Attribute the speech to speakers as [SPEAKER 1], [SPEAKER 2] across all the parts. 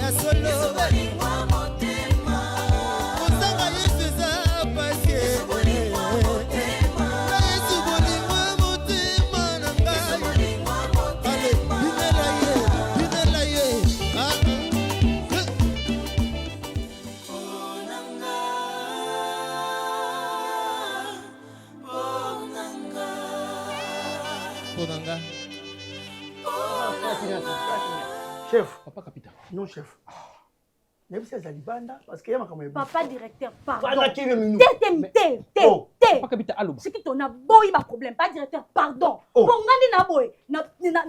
[SPEAKER 1] ya solo kozanga yesu eza pasi yesu bolingwa motema na ngai ale binela ye Ponanga.
[SPEAKER 2] Chef.
[SPEAKER 3] Papa capitaine.
[SPEAKER 2] Non, chef. Même si elle banda parce qu'il y a ma caméra.
[SPEAKER 4] Papa directeur, pardon.
[SPEAKER 2] Papa qui veut nous.
[SPEAKER 3] Papa capitaine, allô.
[SPEAKER 4] C'est qui ton a boy ma problème, pas directeur, pardon.
[SPEAKER 2] Oh.
[SPEAKER 4] Pour ngani na boy.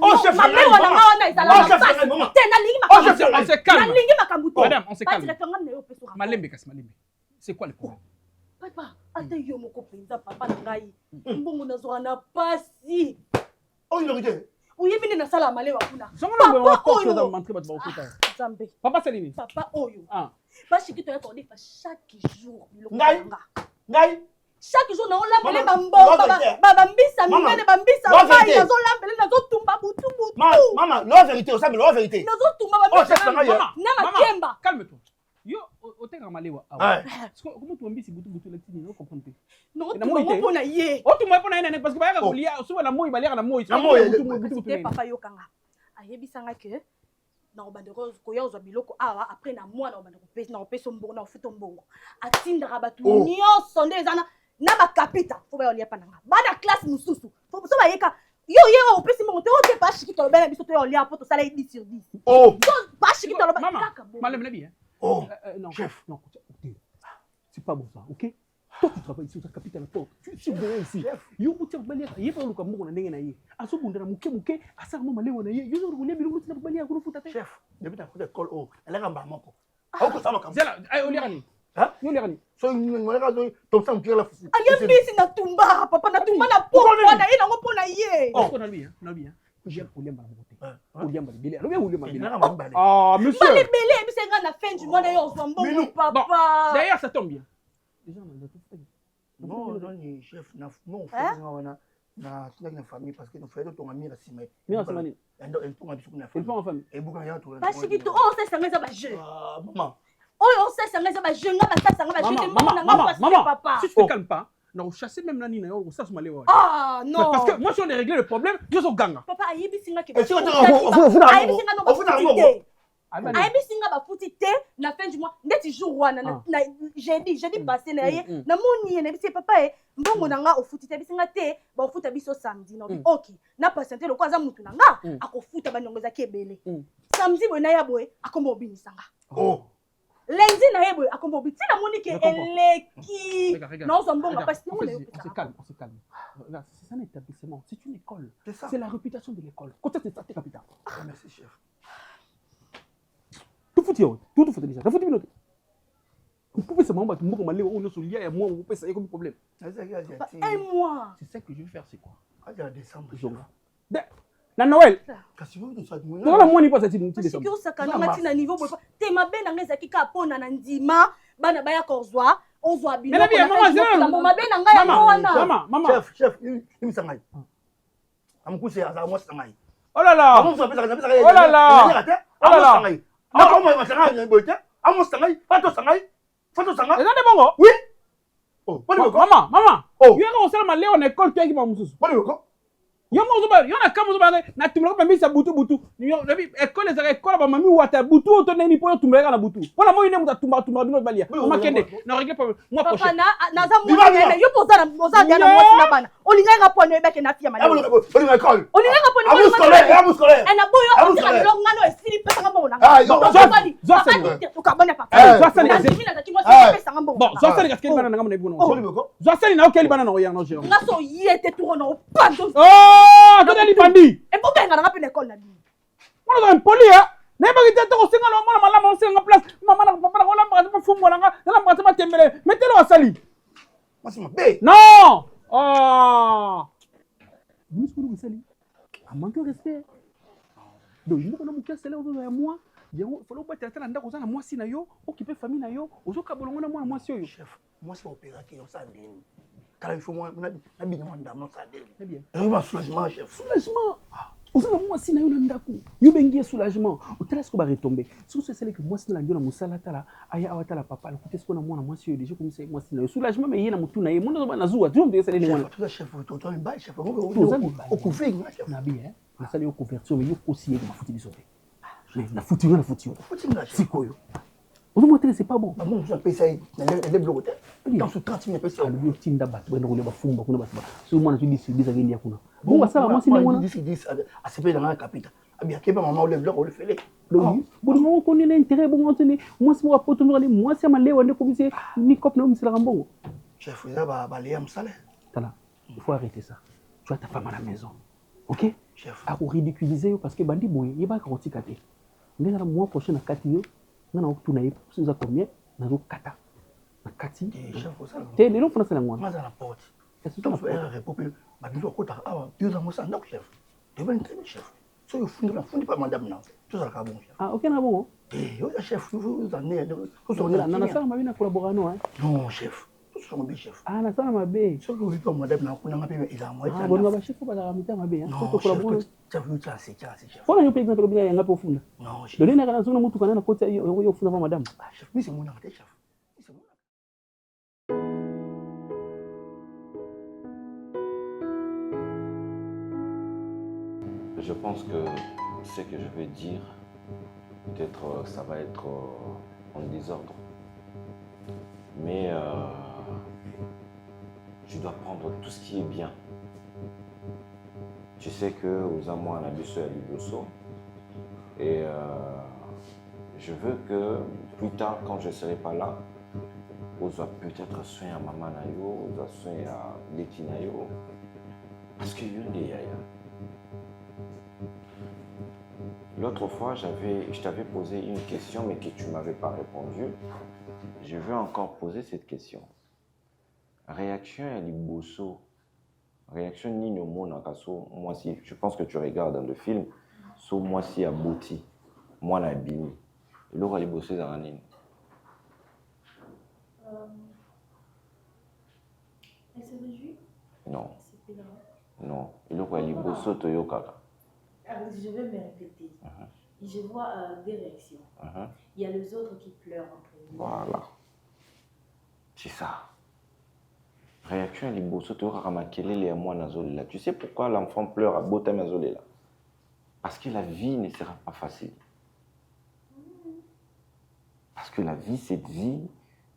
[SPEAKER 2] Oh, chef.
[SPEAKER 4] Ma mère wana wana izala na face. Te na lingi ma.
[SPEAKER 3] Oh, chef, on se calme.
[SPEAKER 4] Na lingi ma kambuto.
[SPEAKER 3] Madame, on se
[SPEAKER 4] Pas
[SPEAKER 3] calme.
[SPEAKER 4] directeur ngam na yo peso.
[SPEAKER 3] Malembe kasi malembe. C'est quoi le problème?
[SPEAKER 4] Papa, ata yo moko penza papa na ngai. Mbongo na zora na pasi.
[SPEAKER 2] Oh, il aurait.
[SPEAKER 4] Uyebini na sala malewa kuna.
[SPEAKER 3] Papa oyo.
[SPEAKER 4] Zambe.
[SPEAKER 3] Papa Salini.
[SPEAKER 4] Papa oyo.
[SPEAKER 3] Ah.
[SPEAKER 4] Pas chiki to yakorder chaque jour.
[SPEAKER 2] Ngai.
[SPEAKER 4] Chaque jour na olambele bambisa mingane bambisa mai nazo lambele nazo tumba butu.
[SPEAKER 2] Maman, la vérité, on sait la vérité.
[SPEAKER 4] Nazo tumba bambisa.
[SPEAKER 3] Na
[SPEAKER 4] kemba.
[SPEAKER 3] Calme-toi. Yo oteka malewa. Comment tu mbisi butu la tini, non comprendre.
[SPEAKER 4] Non, tu m'as pona ye.
[SPEAKER 3] Oh tu m'as pona yena parce que ba ya kulia so la moi balia na moi.
[SPEAKER 4] Butu papa yo kanga. Ayebisanga ke na obandero koya ozwa biloko awa après na mwana obandero pesa na opesa mbongo na ofuto mbongo. Atindaka batu nyonso nde ezana na ba kapita. Fo ba yolia pananga. Bana classe mususu. Fo so ba yeka yo opesi mbongo te ote pas chiki to bela biso to yolia poto sala 10 sur 10.
[SPEAKER 2] Oh.
[SPEAKER 4] Pas chiki to
[SPEAKER 3] Maman, malem na bien.
[SPEAKER 2] Oh,
[SPEAKER 3] non,
[SPEAKER 2] chef.
[SPEAKER 3] Non, c'est pas bon ça, ok? Toi, tu travailles ici, tu es capitaine, toi. Tu surveilles ici. Yo, tu vas il y a pas le cameroun, on a gagné. À ce moment-là, mouké, à ça, maman, on a eu. Yo, on a eu le balai à gros foot.
[SPEAKER 2] Chef, depuis ta école, oh, elle a un bâton. Ah, ça m'a
[SPEAKER 3] c'est là, on l'a rani.
[SPEAKER 2] Hein?
[SPEAKER 3] On l'a rani.
[SPEAKER 2] So, on a gagné, ton sang qui est là.
[SPEAKER 4] Aïe, bisi na tumba, papa na tumba na po, na ye na ngopo na ye.
[SPEAKER 3] Oh, on a bien, on a bien. J'aime William Balamote. William Balibélé. Alors, William Balibélé.
[SPEAKER 2] Ah,
[SPEAKER 3] ah, monsieur.
[SPEAKER 4] Balibélé, mais c'est la fin du mois d'ailleurs, on s'en bon, papa.
[SPEAKER 3] D'ailleurs, ça tombe bien. Déjà, on a tout fait.
[SPEAKER 2] Non, non, chef, non, on fait na famille parce que nous faisons ton ami la semaine.
[SPEAKER 3] Mira Simani.
[SPEAKER 2] Et ton ami sur la famille.
[SPEAKER 3] Il faut en famille.
[SPEAKER 2] Et beaucoup rien tout.
[SPEAKER 4] Parce que tu oh, c'est ça mais ça va jeu.
[SPEAKER 2] Ah, maman.
[SPEAKER 4] Oh, on sait ça mais ça va jeu, nga ba ça nga ba jeu,
[SPEAKER 3] maman,
[SPEAKER 4] papa.
[SPEAKER 3] Si tu te calmes pas, non, chasser même la nina, ça se malé.
[SPEAKER 4] Ah, non.
[SPEAKER 3] Parce que moi si on a réglé le problème, je suis ganga.
[SPEAKER 4] Papa, ayebi singa ke.
[SPEAKER 2] Et si on a
[SPEAKER 4] Ayebi singa ba futi te na fin du mois. Ndeti jour wana na jeudi passé na ye. Na moni na bisi papa e mbongo nanga ofuti te bisinga te ba ofuta biso samedi no. OK. Na patienter le kwaza mutu nanga akofuta banongo za kebele. Samedi bona ya boy akomba obinisanga.
[SPEAKER 2] Oh.
[SPEAKER 4] Lundi na yeboy akomba obiti na moni ke eleki. Non so mbongo parce que
[SPEAKER 3] on se calme. Là, c'est un établissement, c'est une école. C'est la réputation de l'école. Côté c'est ça tes capitaine.
[SPEAKER 2] Merci chef.
[SPEAKER 3] Tout déjà. Ça fout minutes. Vous pouvez seulement battre mon malé on se lia et moi on peut ça comme problème.
[SPEAKER 4] Un mois.
[SPEAKER 3] C'est ça que je vais faire c'est quoi?
[SPEAKER 2] À décembre.
[SPEAKER 3] Na Noël.
[SPEAKER 2] Kasi vous nous savez.
[SPEAKER 3] Non la mois pas ça décembre.
[SPEAKER 4] Parce que ça quand même na niveau te mabe na ngeza kika pona na ndima bana baya kozwa on zwa bino. Maman mabe na ngaya mwana.
[SPEAKER 3] Maman.
[SPEAKER 2] Chef, il me sangai. Amkusi aza moi sangai.
[SPEAKER 3] Oh là là.
[SPEAKER 2] Oh là là. Ah, moi, je sangai na boite. Amo sangai, fato sangai.
[SPEAKER 3] Est-ce que bongo?
[SPEAKER 2] Oui. Oh,
[SPEAKER 3] maman.
[SPEAKER 2] Oh.
[SPEAKER 3] Yo on sala malé en école tu qui ba mususu.
[SPEAKER 2] Pas de
[SPEAKER 3] Yo mozuba, yo na kamu zuba na tumla ba misa butu. Yo lebi école ezaka école ba mami wata butu otonne ni po yo tumla na butu. Pona mo yine muta tumba bino balia. O makende. Na régler problème. Moi prochain.
[SPEAKER 4] Papa na za mo yene yo poza na mwasi na bana. Olinga nga pone beke na fia mali.
[SPEAKER 2] Olinga école.
[SPEAKER 4] Olinga nga pone.
[SPEAKER 2] Amu scolaire.
[SPEAKER 4] Na boyo on tira lo ngano esili pesa nga bona.
[SPEAKER 2] Ah, yo.
[SPEAKER 4] To kabona papa.
[SPEAKER 3] Bon, ça c'est gaskeli bana nga mona ibuno. Ça c'est na okeli bana na oyanga no.
[SPEAKER 4] Ngaso yete tourna o pando.
[SPEAKER 3] Oh, tu es bandi.
[SPEAKER 4] Et pourquoi tu as une école là?
[SPEAKER 3] On a un poli hein. N'est pas que tu as aussi on place. Maman na papa na kolamba ma fumo na nga ma tembele. Mettez-le à sali. Non. Ah. Vous vous sali. A manque de respect. Donc il faut que nous casser là autour de moi. Il faut pas être là ndako za na mwasi na yo, occuper famille na yo, ozoka bolongo na mwana mwasi yo.
[SPEAKER 2] Chef, moi c'est opérateur ça ndeni. Car il faut moi na bien.
[SPEAKER 3] Très bien.
[SPEAKER 2] Un soulagement, chef.
[SPEAKER 3] Soulagement. moi si na yo ndako yo bengi soulagement otala ce ko ba retomber si c'est celle que moi si na ndio na musala tala aya awatala papa le côté ce qu'on a moi si déjà comme c'est moi si na soulagement mais yena mutu na ye mona ba na zuwa tu me sele ni mwana
[SPEAKER 2] tout chef to mba chef au couvrir
[SPEAKER 3] na bien na sali au couverture mais yo aussi ye ma futi bisote mais na futi yo sikoyo aujourd'hui c'est pas bon
[SPEAKER 2] bon je paye ça les blocs dans ce 30 000 pesos
[SPEAKER 3] le tinda bat ben rouler ba fumba kuna ba so moi tu dis ça ndia kuna bon ba ça moi si mwana
[SPEAKER 2] dis à se payer dans la capitale bien que maman ou le bloc ou le fele
[SPEAKER 3] bon on connaît l'intérêt bon on tenait moi c'est moi pour tenir moi c'est ma lewa ndeko bise ni cop na misala mbongo
[SPEAKER 2] chef ça ba les am salaire
[SPEAKER 3] tala il faut arrêter ça tu as ta femme à la maison OK
[SPEAKER 2] chef
[SPEAKER 3] à ridiculiser parce que bandi boy il va quand tikate ngena la mois prochain na kati yo ngana okutuna ye ça combien na zo kata na kati
[SPEAKER 2] chef ça
[SPEAKER 3] te lelo fona sala ngwana
[SPEAKER 2] moi à la porte
[SPEAKER 3] est-ce que
[SPEAKER 2] tu peux répondre ba biso kota ah 2 ans moi ça donc chef tu vas entrer chef so yo fundi pas madame non tout ça ka bon chef
[SPEAKER 3] ah OK na bon
[SPEAKER 2] yo chef vous en êtes
[SPEAKER 3] na sala mabina collaborer
[SPEAKER 2] non chef tout bien chef
[SPEAKER 3] ah na sala mabe
[SPEAKER 2] so que pas madame na kuna ngapi ila moi
[SPEAKER 3] ah bon ba chef ba la mita mabe hein
[SPEAKER 2] to collaborer chef vous ça c'est chef
[SPEAKER 3] pour yo par exemple bien ngapi ofunda
[SPEAKER 2] non chef
[SPEAKER 3] dole na kana zona mutu kana na kota yo ofunda pa madame
[SPEAKER 2] chef mais c'est mon chef
[SPEAKER 5] Je pense que ce que je vais dire, peut-être ça va être en désordre. Mais je dois prendre tout ce qui est bien. Tu sais que aux amours on a bu à Liboso. Et je veux que plus tard, quand je ne serai pas là, on va peut-être soigner à maman nayo, on va soigner à Leti nayo. Parce que l'autre fois, je t'avais posé une question, mais que tu ne m'avais pas répondu. Je veux encore poser cette question. Réaction à Liboso, réaction Nino Monakaso, moi si, je pense que tu regardes dans le film, so moi si à Bouti, moi na Bini. Et là, Liboso dans la ligne.
[SPEAKER 4] Elle se réjouit?
[SPEAKER 5] Non. Non. Et là, Liboso Toyokaka.
[SPEAKER 6] Je vais me répéter. Je vois des réactions. Il y a les autres qui pleurent entre eux.
[SPEAKER 5] Voilà. C'est ça. Réaction à Liboso, tu auras remarqué les mois nazolé là. Tu sais pourquoi l'enfant pleure à Bota nazolé là? Parce que la vie ne sera pas facile. Parce que la vie, cette vie,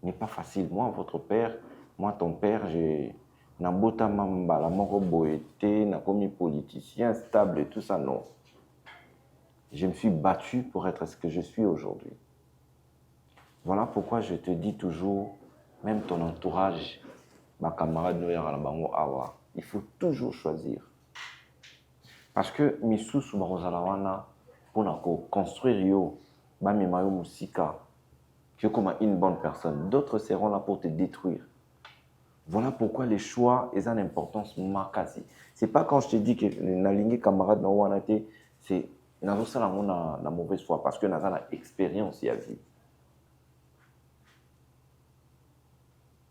[SPEAKER 5] n'est pas facile. Moi, votre père, moi, ton père, j'ai... Nabota mamba, la mort boété, n'a commis politicien stable et tout ça, non. Je me suis battu pour être ce que je suis aujourd'hui. Voilà pourquoi je te dis toujours, même ton entourage, ma camarade il faut toujours choisir. Parce que Missou Soubarozalawana, pour construire yo, Bamimayo Moussika, tu es comme une bonne personne. D'autres seront là pour te détruire. Voilà pourquoi les choix ont une importance marquée. Ce n'est pas quand je te dis que les camarades c'est la mauvaise foi parce que nous avons l'expérience à vie.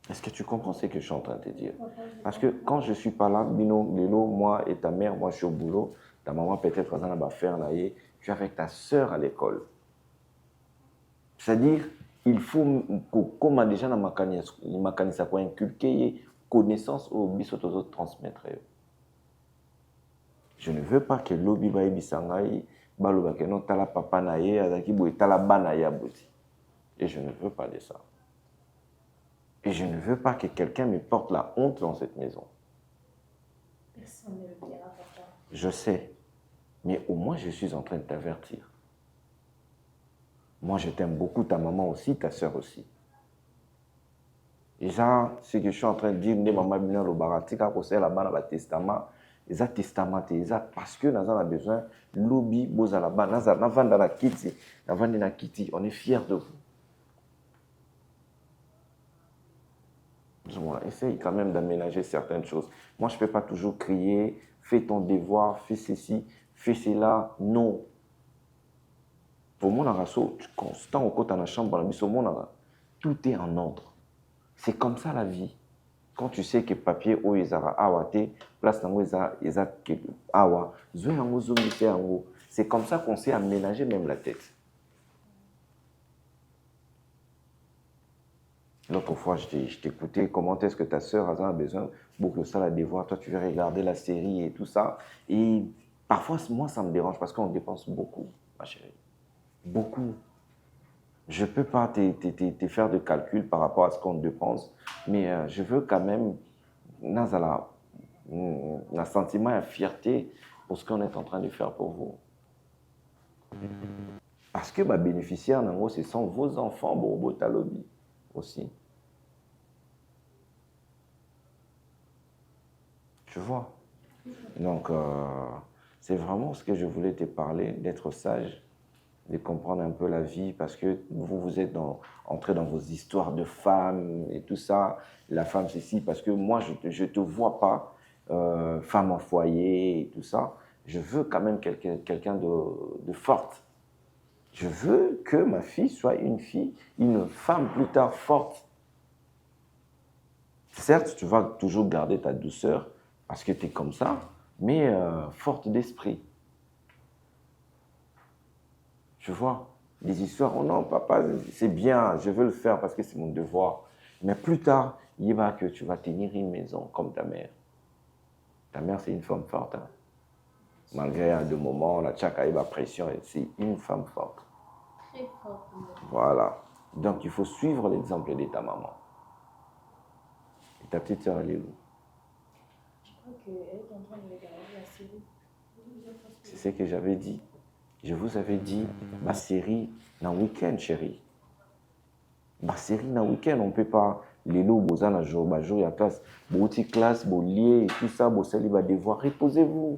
[SPEAKER 5] Est-ce que tu comprends ce que je suis en train de te dire? Parce que quand je ne suis pas là, Bino, Lélo, moi et ta mère, moi je suis au boulot, ta maman peut-être va faire là, tu es avec ta soeur à l'école. C'est-à-dire, il faut, comme déjà dans ma mécanisme, pour inculquer connaissance au bisotozo transmettre. Je ne veux pas que l'obi va bisangai, baloba que non tala papa naye, azaki boy tala banaye aboti. Et je ne veux pas de ça. Et je ne veux pas que quelqu'un me porte la honte dans cette maison.
[SPEAKER 6] Personne ne le dira, papa.
[SPEAKER 5] Je sais, mais au moins je suis en train de t'avertir. Moi, je t'aime beaucoup, ta maman aussi, ta soeur aussi. Et ça, ce que je suis en train de dire, maman bien le baratika pour ça là-bas dans le testament, ils ont testamenté, parce que nous avons besoin lobby boza là-bas, nous avons dans la kitty, nous avons dans la kitty, on est fiers de vous. Essaye quand même d'aménager certaines choses. Moi, je ne peux pas toujours crier, fais ton devoir, fais ceci, fais cela. Non. Pour moi, constant au côté de la chambre, tout est en ordre. C'est comme ça la vie. Quand tu sais que papier ou ezara awate, place nango eza awa, zoe yango zomite yango. C'est comme ça qu'on sait aménager même la tête. L'autre fois, je t'écoutais, comment est-ce que ta sœur a besoin beaucoup de ça, la devoir, toi tu veux regarder la série et tout ça. Et parfois, moi, ça me dérange parce qu'on dépense beaucoup, ma chérie. Beaucoup. Je ne peux pas te faire de calcul par rapport à ce qu'on dépense, mais je veux quand même un sentiment de fierté pour ce qu'on est en train de faire pour vous. Parce que ma bénéficiaire, ce sont vos enfants, Bobo Talobi, aussi. Tu vois? Donc, c'est vraiment ce que je voulais te parler, d'être sage, de comprendre un peu la vie, parce que vous êtes entré dans vos histoires de femmes et tout ça. La femme, c'est si, parce que moi, je ne te vois pas femme en foyer et tout ça. Je veux quand même quelqu'un de forte. Je veux que ma fille soit une femme plus tard forte. Certes, tu vas toujours garder ta douceur parce que tu es comme ça, mais forte d'esprit. Tu vois, des histoires, oh non, papa, c'est bien, je veux le faire parce que c'est mon devoir. Mais plus tard, il va que tu vas tenir une maison comme ta mère. Ta mère, c'est une femme forte. Hein. Malgré à deux moments, la tchakaïba pression, c'est une femme forte.
[SPEAKER 6] Très forte.
[SPEAKER 5] Voilà. Donc, il faut suivre l'exemple de ta maman. Et ta petite sœur, elle est où?
[SPEAKER 6] Je crois qu'elle est en train de regarder la série.
[SPEAKER 5] C'est ce que j'avais dit. Je vous avais dit, ma série, dans le week-end, chérie. Ma série, dans le week-end, on ne peut pas. Les lots, boza, na jour, il y a classe. Beauty classe, beau lié, et tout ça, beau sali, va devoir. Reposez-vous.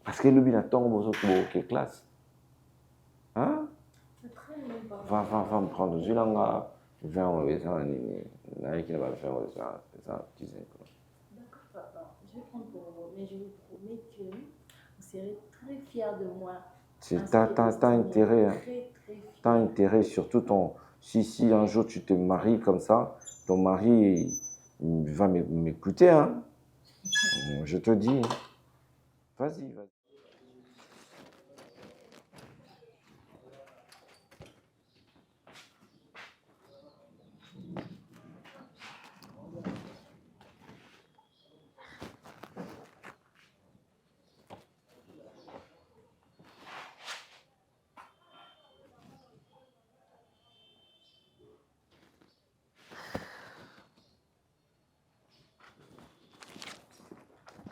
[SPEAKER 5] Parce que le bin attend, beau classe. Hein? Va me prendre. Je l'anga. Viens, on va faire un qui va faire ça.
[SPEAKER 6] D'accord, papa. Je vais prendre pour vous, mais je vous promets que vous serez très fiers de moi.
[SPEAKER 5] T'as intérêt. Hein. T'as intérêt, surtout ton. Si un jour tu te maries comme ça, ton mari il va m'écouter. Hein. Je te dis. Vas-y.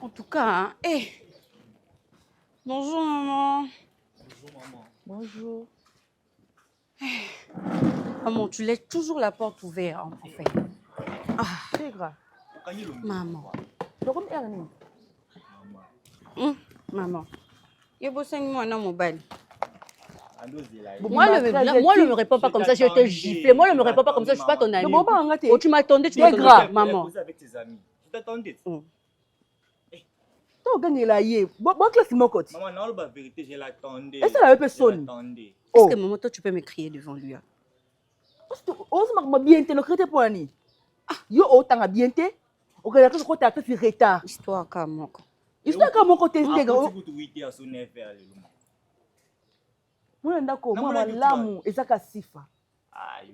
[SPEAKER 7] En tout cas, hein, bonjour maman.
[SPEAKER 1] Bonjour maman.
[SPEAKER 7] Bonjour. Maman, tu laisses toujours la porte ouverte en fait.
[SPEAKER 8] C'est grave.
[SPEAKER 7] Maman.
[SPEAKER 8] Donc, on
[SPEAKER 7] Maman. Il y a besoin de moi, non, mon bal.
[SPEAKER 8] Moi, ne me réponds pas comme ça, je vais te gifler. Moi, ne me réponds pas comme ça, je ne suis pas ton ami. Oh, tu m'attendais, tu m'attendais.
[SPEAKER 7] Grave, maman.
[SPEAKER 1] Avec tes amis. Je t'attendais.
[SPEAKER 8] Tu gagné la yé. Bon, classe, mon côté.
[SPEAKER 1] Maman, non, la vérité, je l'attendais.
[SPEAKER 8] Est-ce que la personne?
[SPEAKER 7] Est-ce que maman, toi, tu peux me crier devant lui?
[SPEAKER 8] Oh, ça m'a bien été, le crété pour Annie. Yo, autant bien été. On regarde que je crois que tu as fait retard.
[SPEAKER 7] Histoire comme moi.
[SPEAKER 8] Histoire comme mon côté.
[SPEAKER 1] Moi,
[SPEAKER 8] d'accord, moi, malamu, et ça, sifa.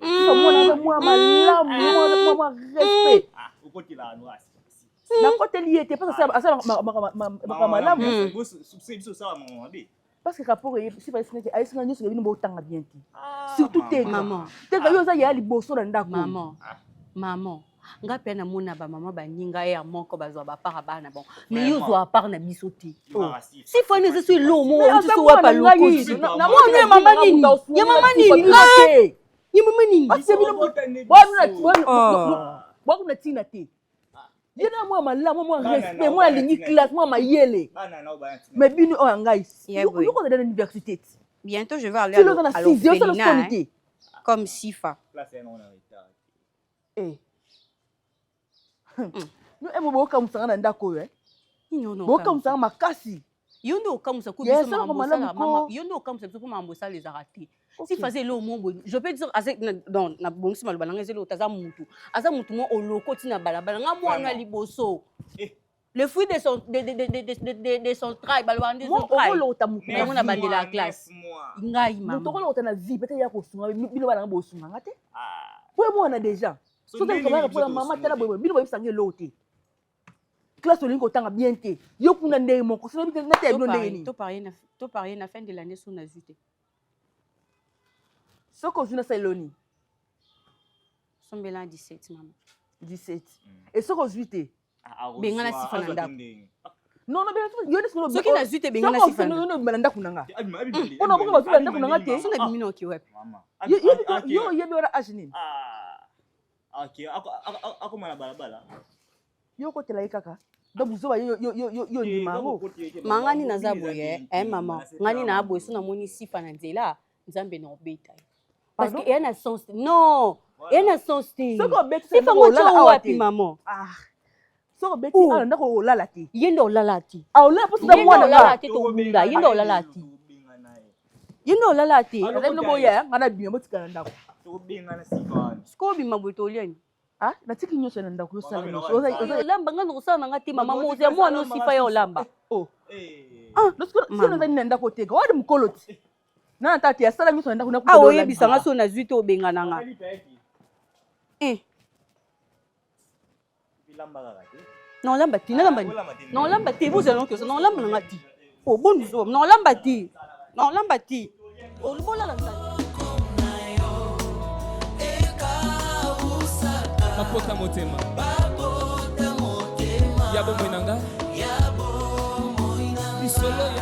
[SPEAKER 8] Moi, malamu, moi, respect. Na côté lié, t'es pas ça, ma malamu. Parce que rapport si par exemple ay singa nyuso bino botanga bien ti surtout te
[SPEAKER 7] maman
[SPEAKER 8] te ga yo za ya liboso na ndako
[SPEAKER 7] maman nga pe na mona ba maman ba ninga ya moko bazwa ba para bana bon mais yo zo a part na biso te si faut ne se lo mo on se wa pa loko na mo ne maman nini ya maman nini ya maman nini parce bino bo na tina te yena moi malamu moi respect moi lingi classe moi mayele mais bino o ngai yo ko dans l'université bientôt je vais aller à l'orphelinat comme Sifa
[SPEAKER 8] no emo bo kam sanga na ndako yo bo kam sanga makasi
[SPEAKER 7] Yondo comme ça,
[SPEAKER 8] Yes, ça, maman, là,
[SPEAKER 7] maman. Yondo comme ça, pour maman, ça les a ratés. Si faisait le mot, je peux dire, dans la bonne semaine, le balanga, c'est l'autre, Azamutu. Azamutu, moi, au loco, tina balabala, moi, on a liboso. Le fruit de son travail, balabala, de son travail. Moi, on a bandé la classe. Ngai, maman.
[SPEAKER 8] Nous avons la vie, peut-être qu'il y a un peu moi, on a déjà. Pour la maman, tu as l'autre. Classe au temps bien été. Yo kuna ndé mon ko so bi na té ndé ni.
[SPEAKER 7] To parier na fin de l'année sous na zute.
[SPEAKER 8] Soko juna saloni.
[SPEAKER 7] Sombela 17 maman.
[SPEAKER 8] 17. Et soko zuité.
[SPEAKER 7] Benga na sifa na ndako.
[SPEAKER 8] Non non ben yo ne
[SPEAKER 7] soki na zuité benga na sifa.
[SPEAKER 8] Non non balanda kunanga. On a beaucoup basu balanda kunanga té.
[SPEAKER 7] So na bimino ki wapi.
[SPEAKER 8] Yo yebi ora ajini.
[SPEAKER 1] OK, ako mala balabala.
[SPEAKER 8] Yo ko tela ikaka. Donc vous yo ni mango.
[SPEAKER 7] Mangani na zaboye, maman. Ngani na aboye so na moni sifa na nzela, nzambe na obeta. Parce que elle a son non, elle a son style.
[SPEAKER 8] Soko beti
[SPEAKER 7] sifa ngo cho wapi maman.
[SPEAKER 8] Soko beti ala ndako lalati.
[SPEAKER 7] Yendo lalati.
[SPEAKER 8] Ala parce que moi na
[SPEAKER 7] lalati to bunda, yendo lalati. Yendo lalati.
[SPEAKER 8] Ala no boya, ngana biyo motika ndako.
[SPEAKER 1] To benga na sifa.
[SPEAKER 7] Sko bi mabutoliani.
[SPEAKER 8] Ah, na tiki nyosho na ndako sala nyosho.
[SPEAKER 7] Lamba ngana kusana ngati mama moze mo no sifa yo lamba.
[SPEAKER 8] Oh. Lorsque sina ndani ndako teka, wadi mkoloti. Na tati ya sala nyosho ndako na
[SPEAKER 7] kudola. Oye bisanga so na zwite obenga nanga. Non lamba ti, lamba ni. Non lamba ti, vous allons que ça non lamba ngati. Oh bon zo, non lamba ti. Non lamba ti. Oh le bola lamba.
[SPEAKER 9] Mapota motema.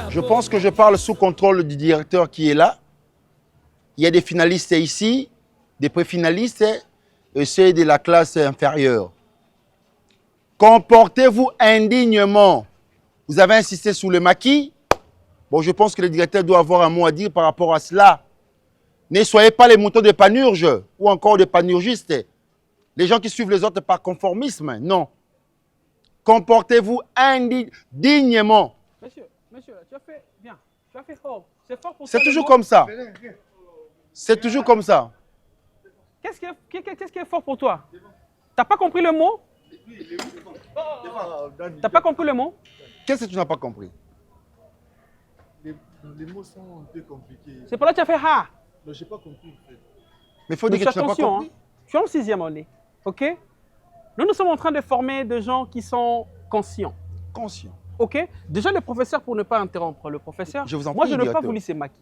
[SPEAKER 10] Je pense que je parle sous contrôle du directeur qui est là. Il y a des finalistes ici, des préfinalistes et ceux de la classe inférieure. Comportez-vous indignement. Vous avez insisté sur le maquis. Bon, je pense que le directeur doit avoir un mot à dire par rapport à cela. Ne soyez pas les moutons de panurge ou encore des panurgistes. Les gens qui suivent les autres par conformisme, non. Comportez-vous indignement.
[SPEAKER 3] Monsieur, tu as fait bien. Tu as fait fort. C'est fort pour
[SPEAKER 10] C'est toujours comme ça. C'est toujours comme ça.
[SPEAKER 3] Qu'est-ce qui est fort pour toi? T'as pas compris le mot? T'as pas compris le mot?
[SPEAKER 10] Qu'est-ce que tu n'as pas compris?
[SPEAKER 11] Les mots sont un peu compliqués.
[SPEAKER 3] C'est pour là que tu as fait ha.
[SPEAKER 11] Non, je n'ai pas compris en fait.
[SPEAKER 10] Mais il faut dire que tu n'as pas compris.
[SPEAKER 3] Tu es en 6e année, ok? Nous sommes en train de former des gens qui sont conscients.
[SPEAKER 10] Conscients.
[SPEAKER 3] Ok? Déjà, le professeur, pour ne pas interrompre le professeur, moi, je n'ai pas voulu ces maquis.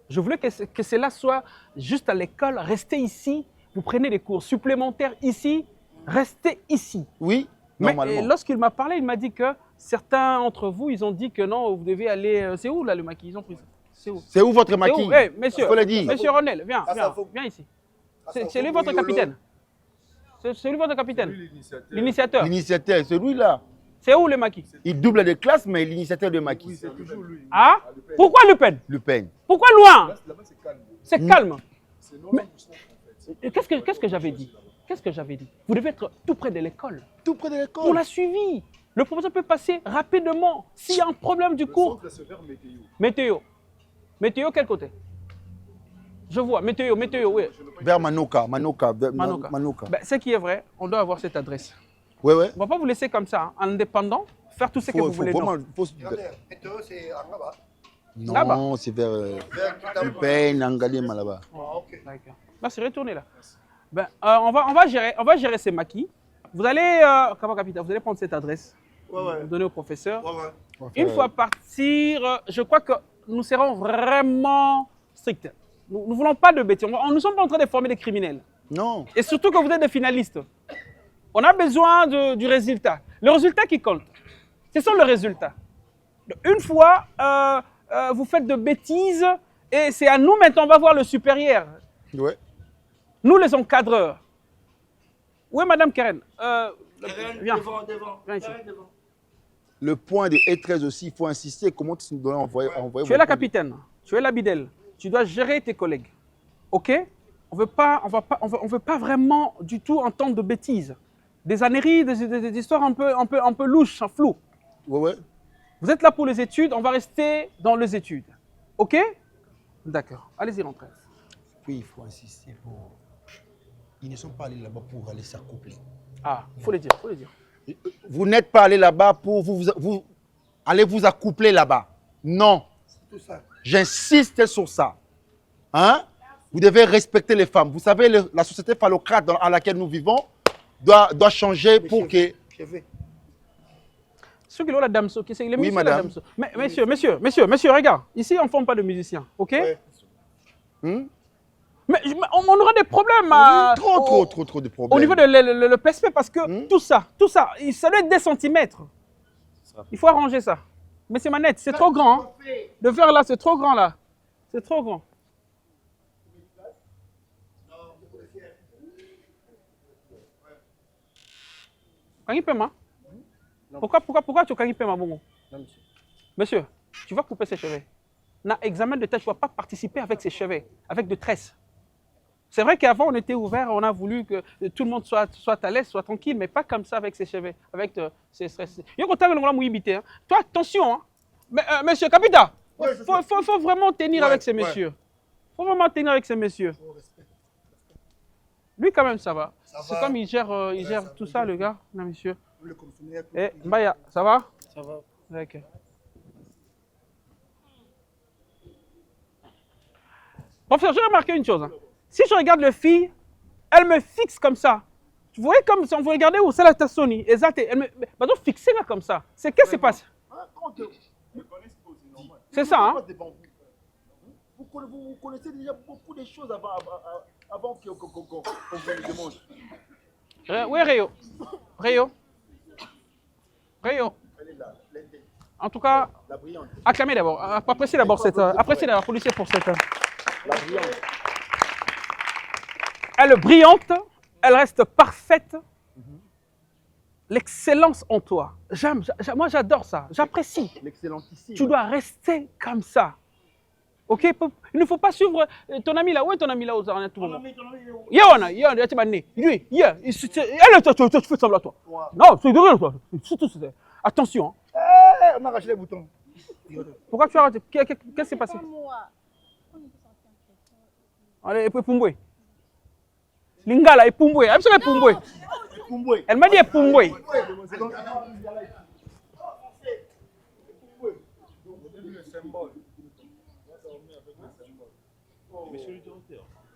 [SPEAKER 3] Je voulais que cela soit juste à l'école. Restez ici, vous prenez des cours supplémentaires ici, restez ici.
[SPEAKER 10] Oui, normalement.
[SPEAKER 3] Mais lorsqu'il m'a parlé, il m'a dit que certains d'entre vous, ils ont dit que non, vous devez aller... C'est où là le maquis? Ils ont pris ça.
[SPEAKER 10] C'est où votre maquis?
[SPEAKER 3] Hey, monsieur,
[SPEAKER 10] faut le dire.
[SPEAKER 3] Monsieur Ronel, viens ici. C'est lui votre capitaine. C'est lui votre capitaine. L'initiateur.
[SPEAKER 10] L'initiateur, c'est lui là.
[SPEAKER 3] C'est où le maquis?
[SPEAKER 10] Il double de classe, mais l'initiateur de maquis.
[SPEAKER 11] Oui, c'est toujours lui.
[SPEAKER 3] Ah? Pourquoi Le Pen?
[SPEAKER 10] Le Pen.
[SPEAKER 3] Pourquoi loin?
[SPEAKER 11] Là-bas, c'est calme.
[SPEAKER 3] C'est calme.
[SPEAKER 11] C'est normal pour ça, en fait.
[SPEAKER 3] Qu'est-ce que j'avais dit? Qu'est-ce que j'avais dit? Vous devez être tout près de l'école.
[SPEAKER 10] Tout près de l'école.
[SPEAKER 3] On l'a suivi. Le professeur peut passer rapidement. S'il y a un problème du cours. Météo. Météo, quel côté? Je vois. Météo, oui.
[SPEAKER 10] Vers Manoka.
[SPEAKER 3] Ben, ce qui est vrai, on doit avoir cette adresse.
[SPEAKER 10] Oui.
[SPEAKER 3] On ne va pas vous laisser comme ça, hein, indépendant, faire tout ce que vous voulez.
[SPEAKER 2] Météo, c'est en là-bas.
[SPEAKER 10] Non, c'est vers Le Pen, Angalema là-bas.
[SPEAKER 3] D'accord. Merci, retournez là. Ben, on va gérer ces maquis. Vous allez, capitaine, vous allez prendre cette adresse, vous donner au professeur. Une fois partir, je crois que nous serons vraiment stricts. Nous ne voulons pas de bêtises. Nous ne sommes pas en train de former des criminels.
[SPEAKER 10] Non.
[SPEAKER 3] Et surtout que vous êtes des finalistes. On a besoin du résultat. Le résultat qui compte. Ce sont les résultats. Une fois, vous faites de bêtises et c'est à nous maintenant, on va voir le supérieur.
[SPEAKER 10] Ouais.
[SPEAKER 3] Nous, les encadreurs. Oui, Madame Keren. Viens. Viens ici.
[SPEAKER 10] Le point de E13 aussi, il faut insister. Comment tu dois envoyer
[SPEAKER 3] Tu es la capitaine. Tu es la bidelle. Tu dois gérer tes collègues. OK? On veut pas vraiment du tout entendre de bêtises. Des âneries, des histoires un peu louches, floues.
[SPEAKER 10] Ouais.
[SPEAKER 3] Vous êtes là pour les études, on va rester dans les études. OK? D'accord. Allez-y, rentrez.
[SPEAKER 2] Puis il faut insister pour... Ils ne sont pas allés là-bas pour aller s'accoupler.
[SPEAKER 3] Ah, il faut le dire, faut le dire.
[SPEAKER 10] Vous n'êtes pas allé là-bas pour vous allez vous accoupler là-bas. Non.
[SPEAKER 2] Tout ça.
[SPEAKER 10] J'insiste sur ça. Hein? Vous devez respecter les femmes. Vous savez, la société phallocrate dans laquelle nous vivons doit changer pour que...
[SPEAKER 3] Ceux qui ont la dame, c'est les
[SPEAKER 10] Oui,
[SPEAKER 3] musiciens, la
[SPEAKER 10] madame.
[SPEAKER 3] dame. Mais monsieur, regarde. Ici, on ne forme pas de musiciens, OK?
[SPEAKER 2] Ouais.
[SPEAKER 3] Mais on aura des problèmes.
[SPEAKER 10] Trop de problèmes.
[SPEAKER 3] Au niveau de le PSP, parce que tout ça, ça doit être des centimètres. Il faut arranger ça. Mais c'est manette, c'est trop grand. Hein. De faire là, c'est trop grand là. C'est trop grand. Kangi Pema? Pourquoi tu Kangi Pema, Bongo? Monsieur, tu vas couper ses cheveux. Dans l'examen de tête, tu ne vas pas participer avec ses cheveux, avec de tresses. C'est vrai qu'avant, on était ouvert, on a voulu que tout le monde soit à l'aise, soit tranquille, mais pas comme ça avec ses cheveux, avec ses stress. Toi, attention, hein. Mais, monsieur Capita, faut vraiment tenir avec ces messieurs. Faut vraiment tenir avec ces messieurs. Lui, quand même, ça va. C'est comme il gère tout ça, le gars. Non, monsieur. Eh, Mbaya, ça va?
[SPEAKER 2] Ça va.
[SPEAKER 3] D'accord. Professeur, j'ai remarqué une chose. Hein. Si je regarde les filles, elles me fixent comme ça. Vous voyez comme si on vous regardez où c'est la Tassoni. Exact. Elles me fixer là comme ça. C'est qu'est-ce qui se passe? C'est ça, hein?
[SPEAKER 2] Vous connaissez déjà beaucoup de choses avant qu'on vous le demande.
[SPEAKER 3] Oui, Réo. En tout cas, acclamez d'abord. Appréciez d'abord policier pour cette...
[SPEAKER 2] La brillante.
[SPEAKER 3] Elle est brillante, elle reste parfaite. L'excellence en toi. Moi, j'adore ça. J'apprécie.
[SPEAKER 2] L'excellentissime.
[SPEAKER 3] Tu dois rester comme ça. OK? Il ne faut pas suivre ton ami là. Où est ton ami là aux arènes à tout moment? Lui, tu fais semblant toi. Non, c'est de rire toi. Attention.
[SPEAKER 2] On a arraché les boutons.
[SPEAKER 3] Pourquoi tu as arrêté? Qu'est-ce qui s'est passé? Allez, Pumbwe. Lingala et Pumbwe. Elle m'a dit Pumbwe.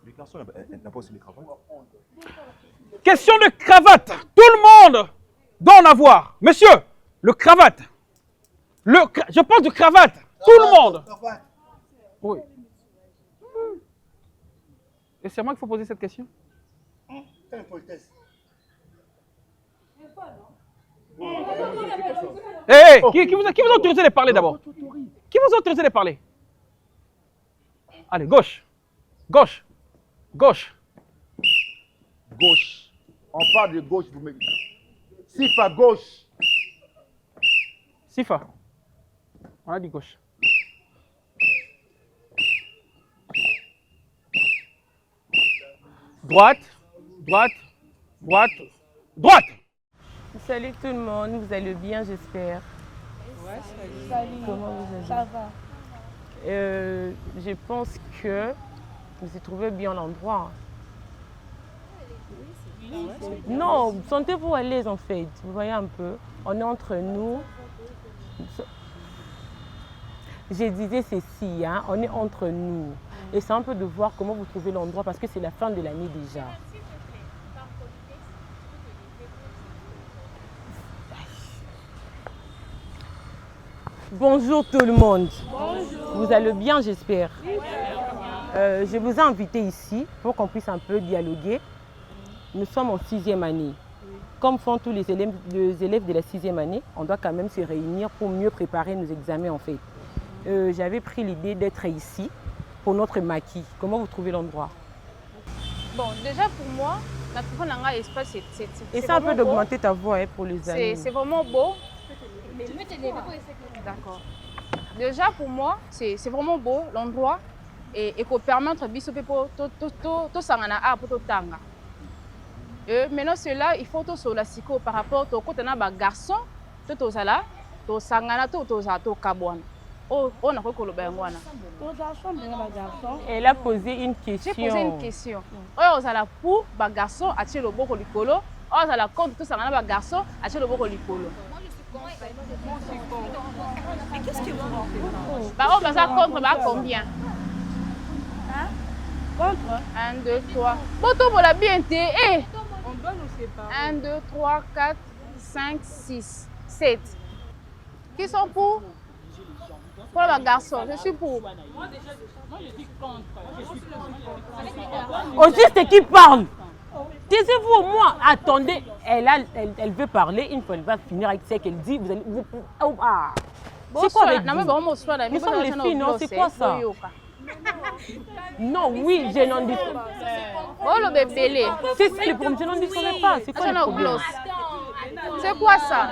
[SPEAKER 11] Le garçon n'a pas aussi les cravates.
[SPEAKER 3] Question de cravate. Tout le monde doit en avoir. Monsieur, le cravate. Je parle de cravate. Tout le monde. Oui. Et c'est à moi qu'il faut poser cette question? Hé, qui vous a autorisé de parler d'abord? Qui vous a autorisé de parler? Allez, gauche. Gauche. Gauche.
[SPEAKER 10] Gauche. On parle de gauche, vous me dites. Sifa, gauche.
[SPEAKER 3] Sifa. On a dit gauche. Droite. Droite. Droite. Droite.
[SPEAKER 9] Salut tout le monde, vous allez bien, j'espère.
[SPEAKER 12] Ouais, salut.
[SPEAKER 9] Comment vous allez?
[SPEAKER 12] Ça va.
[SPEAKER 9] Je pense que vous avez trouvé bien l'endroit. Non, sentez-vous à l'aise en fait. Vous voyez un peu, on est entre nous. Je disais ceci, hein, on est entre nous. Et c'est un peu de voir comment vous trouvez l'endroit parce que c'est la fin de l'année déjà. Bonjour tout le monde. Bonjour. Vous allez bien, j'espère. Je vous ai invité ici pour qu'on puisse un peu dialoguer. Nous sommes en 6e année. Comme font tous les élèves de la 6e année, on doit quand même se réunir pour mieux préparer nos examens en fait. J'avais pris l'idée d'être ici pour notre maquis. Comment vous trouvez l'endroit?
[SPEAKER 12] Bon, déjà pour moi, notre espace, c'est
[SPEAKER 9] essaie un peu d'augmenter ta voix hein, pour les amis.
[SPEAKER 12] C'est vraiment beau. D'accord. Déjà pour moi, c'est vraiment beau l'endroit et qu'on permettre de pour maintenant cela il faut tout sur la psycho par rapport au côté d'un garçon tout là tosangana to tozala tokabwana oyo nakoki koloba yango wana.
[SPEAKER 9] Elle a posé une question.
[SPEAKER 12] J'ai posé une question. Oyo ozala pour bagarçon atie loboko likolo, oyo ozala contre tosangana bagarçon atie loboko likolo.
[SPEAKER 4] Mais qu'est-ce que vous en faites?
[SPEAKER 12] Bah, on va ça contre, bah, combien?
[SPEAKER 4] Hein? Contre?
[SPEAKER 12] 1, 2, 3. Boto pour la bien té. Eh!
[SPEAKER 4] On doit nous séparer.
[SPEAKER 12] 1, 2, 3, 4, 5, 6, 7. Qui sont pour? Pour le garçon, je suis pour.
[SPEAKER 4] Moi, je suis contre.
[SPEAKER 9] Au juste qui parle. Taisez-vous au moins, attendez. Elle veut parler, une fois elle va finir avec ce qu'elle dit. Vous allez. C'est quoi avec vous? Nous sommes les filles, non? C'est quoi ça? Non, oui, je n'en dis pas.
[SPEAKER 12] Oh le bébé.
[SPEAKER 9] C'est ce le problème, je n'en dis pas. C'est quoi le problème?
[SPEAKER 12] C'est quoi ça?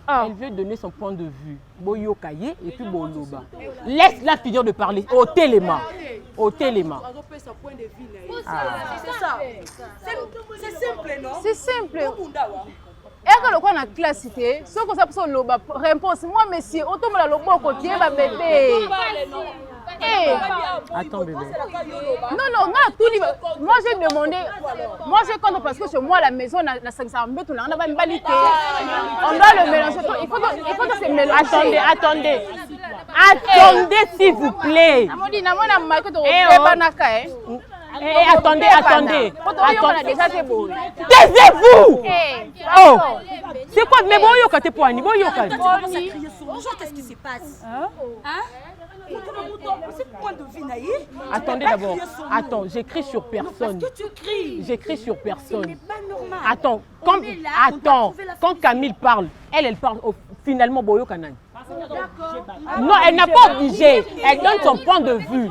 [SPEAKER 9] Elle veut donner son point de vue. Boyo Kaye et puis Boloba. Laisse-la finir de parler. Ôtez les mains. Ôtez les mains.
[SPEAKER 4] C'est ça. C'est simple, non?
[SPEAKER 12] C'est simple. Et quand le coin a classe, ce qu'on s'appelle le loba, réponse. Moi, monsieur, autant me la loba côté, ma bébé.
[SPEAKER 9] Attends, bébé.
[SPEAKER 12] Non, tout dit. Moi, j'ai demandé. Moi, j'ai compte parce que chez moi, la maison, on a 500 mètres, on a une balité. On doit le mélanger. Il faut que c'est mélangé.
[SPEAKER 9] Attendez, s'il vous plaît. Attendez. Taisez-vous. Oh, c'est quoi? Mais bon, yoka pour Annie.
[SPEAKER 4] Bonjour, qu'est-ce qui se passe?
[SPEAKER 9] Attendez d'abord. Attends, j'écris sur personne.
[SPEAKER 4] Parce que tu cries.
[SPEAKER 9] J'écris sur personne.
[SPEAKER 4] Ce n'est pas normal.
[SPEAKER 9] Attends, quand Camille parle, elle parle finalement Boyo Kanan. Non, elle n'a pas obligé. Elle donne son point de vue.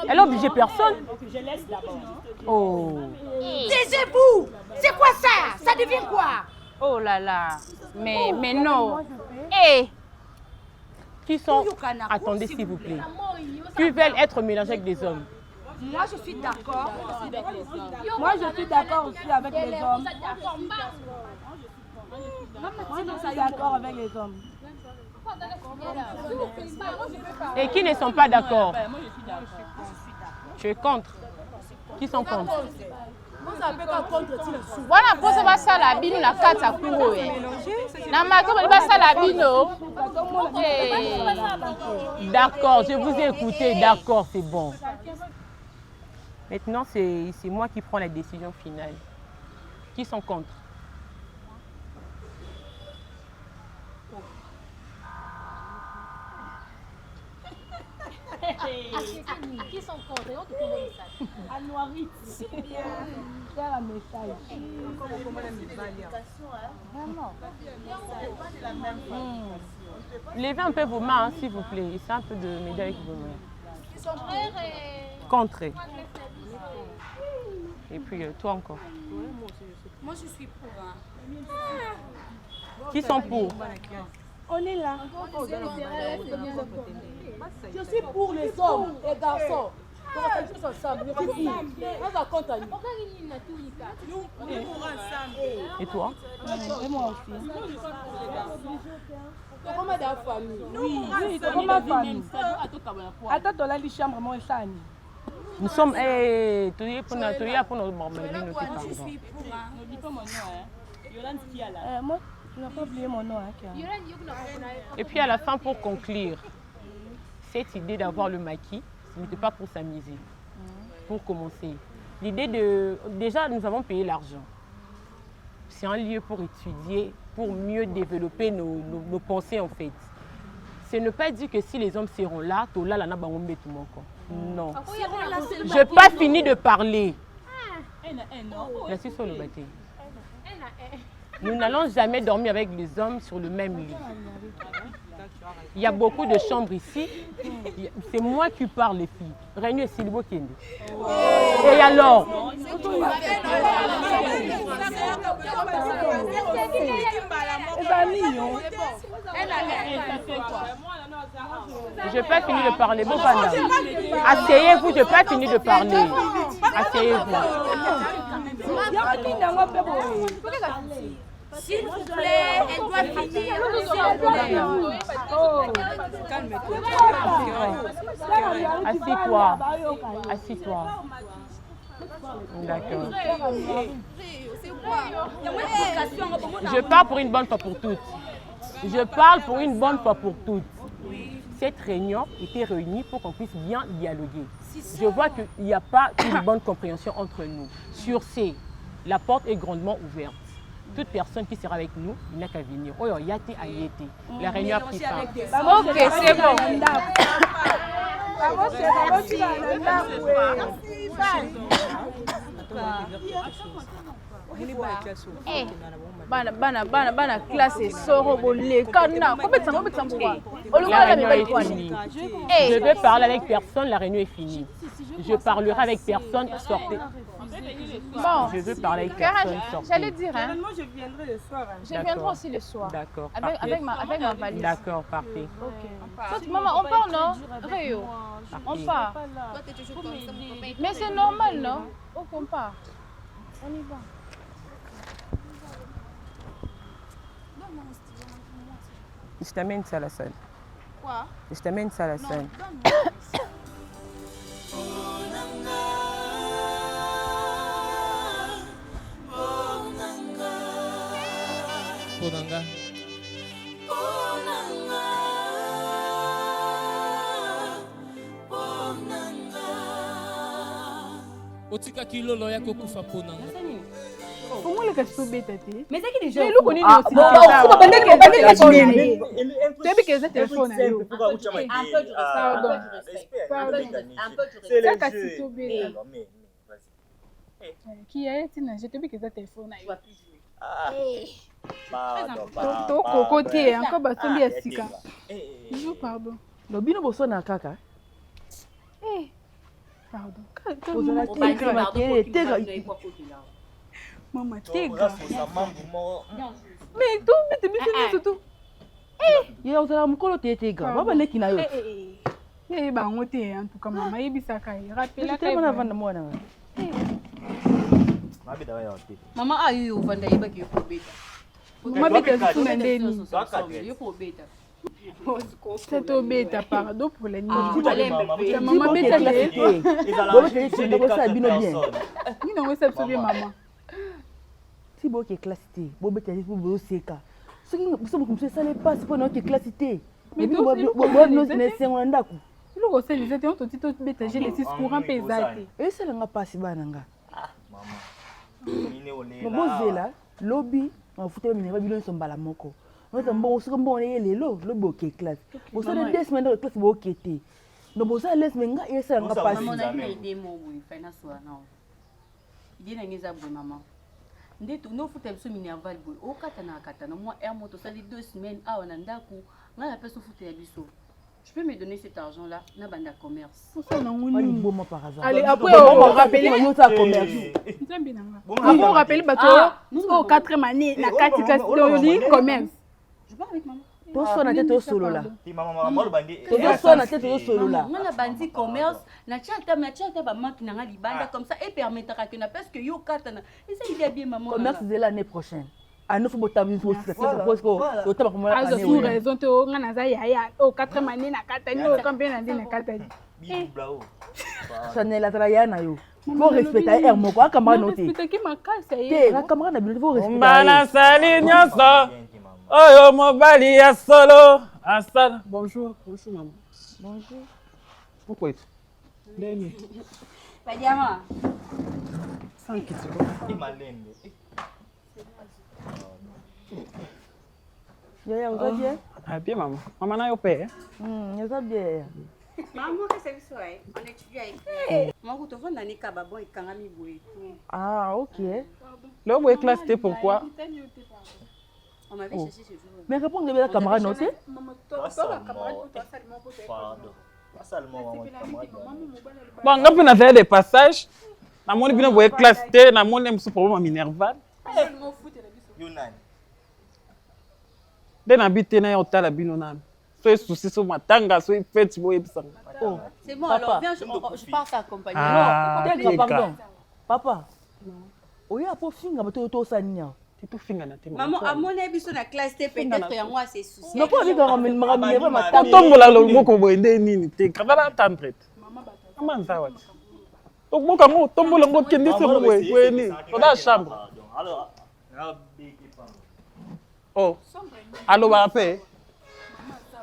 [SPEAKER 9] Elle n'a obligé personne. Oh.
[SPEAKER 4] Taisez-vous. C'est quoi ça? Ça devient quoi?
[SPEAKER 12] Oh là là. Mais non.
[SPEAKER 9] Qui sont... Attendez, s'il vous plaît. Qui veulent être mélangés avec des hommes?
[SPEAKER 4] Moi, je suis d'accord. Moi, je suis d'accord aussi avec les hommes. Moi, je suis d'accord avec les hommes.
[SPEAKER 9] Et qui ne sont pas d'accord? Tu es contre? Qui sont contre?
[SPEAKER 12] Voilà, pour ça, ça la bino la carte à couro.
[SPEAKER 9] D'accord, je vous ai écouté. D'accord, c'est bon. Maintenant, c'est moi qui prends la décision finale. Qui sont contre?
[SPEAKER 6] Qui sont contre?
[SPEAKER 4] À Noirit. C'est bien. Faire un message.
[SPEAKER 9] Levez un peu vos mains, s'il vous plaît. Essayez un peu de m'aider avec vos mains.
[SPEAKER 6] Ils sont contre.
[SPEAKER 9] Contre. Et puis, toi encore.
[SPEAKER 4] Moi, je suis pour.
[SPEAKER 9] Qui sont pour?
[SPEAKER 4] On est là. Je suis pour les hommes, les garçons. On va faire tous ensemble. On va compter.
[SPEAKER 9] Et toi?
[SPEAKER 4] Et moi aussi. Comment dans la famille? Oui, comment ma famille? Attends, tu as la chambre, moi et Sani.
[SPEAKER 9] Nous sommes.
[SPEAKER 4] Je suis pour. Ne dis pas mon nom. Yolande qui a là. Moi, je n'ai pas oublié mon nom.
[SPEAKER 9] Et puis à la fin, pour conclure, cette idée d'avoir le maquis, ce n'était pas pour s'amuser. Pour commencer, l'idée de... Déjà, nous avons payé l'argent. C'est un lieu pour étudier, pour mieux développer nos pensées en fait. Ce n'est pas dit que si les hommes seront là, tout là, là, non. Je n'ai pas fini de parler. Merci sur le bâtiment. Nous n'allons jamais dormir avec les hommes sur le même lit. Il y a beaucoup de chambres ici. C'est moi qui parle, les filles. Réunion et Silibo Kende. Et alors? Je n'ai pas fini de parler. Bon, asseyez-vous, je n'ai pas fini de parler. Asseyez-vous.
[SPEAKER 4] S'il vous plaît, elle doit finir.
[SPEAKER 9] Assis-toi. Assis-toi. D'accord. Je parle pour une bonne fois pour toutes. Je parle pour une bonne fois pour toutes. Cette réunion était réunie pour qu'on puisse bien dialoguer. Je vois qu'il n'y a pas une bonne compréhension entre nous. Sur ce, la porte est grandement ouverte. Toute personne qui sera avec nous, il n'a qu'à venir. Oh, yati ayeti. La réunion a pris fin.
[SPEAKER 12] Ok, c'est bon. Bana classe soro boleka na kobetsa pourquoi
[SPEAKER 9] la réunion est finie. Je vais parler avec personne, la réunion est finie. Je parlerai avec personne, sortez.
[SPEAKER 12] Bon,
[SPEAKER 9] je veux parler avec personne, sortez.
[SPEAKER 12] J'allais dire, hein.
[SPEAKER 6] Moi, je viendrai le soir.
[SPEAKER 12] Je viendrai aussi le soir.
[SPEAKER 9] D'accord.
[SPEAKER 12] Avec ma valise.
[SPEAKER 9] D'accord, parfait.
[SPEAKER 12] Ok. Maman, on part, non? Réo. On part. Mais c'est normal, non? Ok, on part. On y va.
[SPEAKER 9] Je t'amène ça à la salle.
[SPEAKER 12] Quoi?
[SPEAKER 9] Je t'amène ça à la salle.
[SPEAKER 1] Ponanga. Otika kilolo ya kokufa ponanga.
[SPEAKER 12] Comment le casse tout bête
[SPEAKER 7] mais c'est qui déjà
[SPEAKER 12] mais l'eau
[SPEAKER 7] ah
[SPEAKER 12] aussi
[SPEAKER 7] bon bandeki
[SPEAKER 12] tu as vu que c'est téléphone
[SPEAKER 7] un peu du
[SPEAKER 12] c'est le qui a été je te dis que c'est téléphone côté encore batombi ya sika je pardon
[SPEAKER 8] lobino bosona kaka
[SPEAKER 12] pardon Maman, tega. Mais tout, mais tu me fais tout.
[SPEAKER 8] Il y a un mukolo tega. Baba neki na yo.
[SPEAKER 12] Eh ba ngote en tout cas maman yebisa kai. Rappela
[SPEAKER 8] kai. Tu m'as mwana.
[SPEAKER 7] Maman ayo vanda yeba ki ko beta.
[SPEAKER 12] Maman beta tu ndeni. Yo ko beta. C'est au bêta, pardon pour les nuits. Maman bêta les bien. Maman.
[SPEAKER 8] Si vous êtes classité, vous êtes classité, vous êtes classité. Ce qui vous ça n'est pas pour notre classité. Mais vous êtes et ça n'a pas si bananga. Maman là, lobby, on fout les biens sont balamoko. On est bon, on est les lots, le beau qui classe. Vous savez des semaines de classe beau qui était. Donc vous savez les semaines et ça n'a pas si.
[SPEAKER 7] Maman a dit des mots oui, fait na soir non. Il dit n'engeza boy maman. Ndeto no futa biso minerval boy. O katana moi air moto ça dit 2 semaines ah on anda ku. Na la personne futa ya biso. Je peux me donner cet argent là na banda commerce.
[SPEAKER 8] Ça non oui bon par hasard.
[SPEAKER 12] Allez après on va rappeler notre commerce. Nzambi nanga. On rappelle bato au 4e année na 4 classe de commerce.
[SPEAKER 7] Je parle avec maman.
[SPEAKER 8] Tout ça na tête au solo là.
[SPEAKER 13] Maman bandi.
[SPEAKER 8] Tout ça na tête au solo là.
[SPEAKER 7] On a bandi commerce, na tchata ba marque na libanda comme ça et permettra que na parce que yo katana. Et ça il est bien maman.
[SPEAKER 8] Commerce de l'année prochaine. À nous faut botamer pour ça parce que autant comme
[SPEAKER 12] année. Ah sur raison to ngana za ya au 4e année na katani au campagne na katani.
[SPEAKER 8] Ça n'est la trayana yo. Faut respecter air moko camarade noté.
[SPEAKER 12] Respecter qui ma casse est.
[SPEAKER 8] La camarade na bien faut respecter.
[SPEAKER 1] Bana sali nyoso. Oh, mobali ya solo. Asal. Bonjour maman.
[SPEAKER 8] Bonjour.
[SPEAKER 1] Pourquoi tu? Deni.
[SPEAKER 7] Pajama.
[SPEAKER 1] 5 kitu.
[SPEAKER 13] Imalende.
[SPEAKER 8] Ya, vous allez bien?
[SPEAKER 1] Ah bien maman. Maman na yo paie.
[SPEAKER 8] Vous allez bien.
[SPEAKER 7] Maman qu'est-ce que c'est? On étudie avec. Maman tu vas nani kababon ikangami boye.
[SPEAKER 8] Ah, OK.
[SPEAKER 1] Là où est classe t'es pourquoi?
[SPEAKER 7] On m'avait cherché ce jour.
[SPEAKER 8] Mais répondez bien la camarade noté.
[SPEAKER 1] Bon, on a pu faire des passages. Na moni bino boye classe T, na moni msu problème minerval. Den habité na hôtel bino na. So souci so matanga, so fête boye bisanga.
[SPEAKER 7] Oh, c'est bon alors viens je pars t'accompagner.
[SPEAKER 8] Non, pardon. Papa. Oya po finga bato to sanya.
[SPEAKER 7] Maman, à mon avis, sur la classe, peut-être et moi, c'est souci.
[SPEAKER 8] Non, pas dit qu'on
[SPEAKER 1] tombola le moko boende nini te kabala tendre. Maman ça wa. Donc mon kamo tombola ngo kendi se mo weni. Dans la chambre.
[SPEAKER 13] Alors,
[SPEAKER 1] oh. Allo ba pe.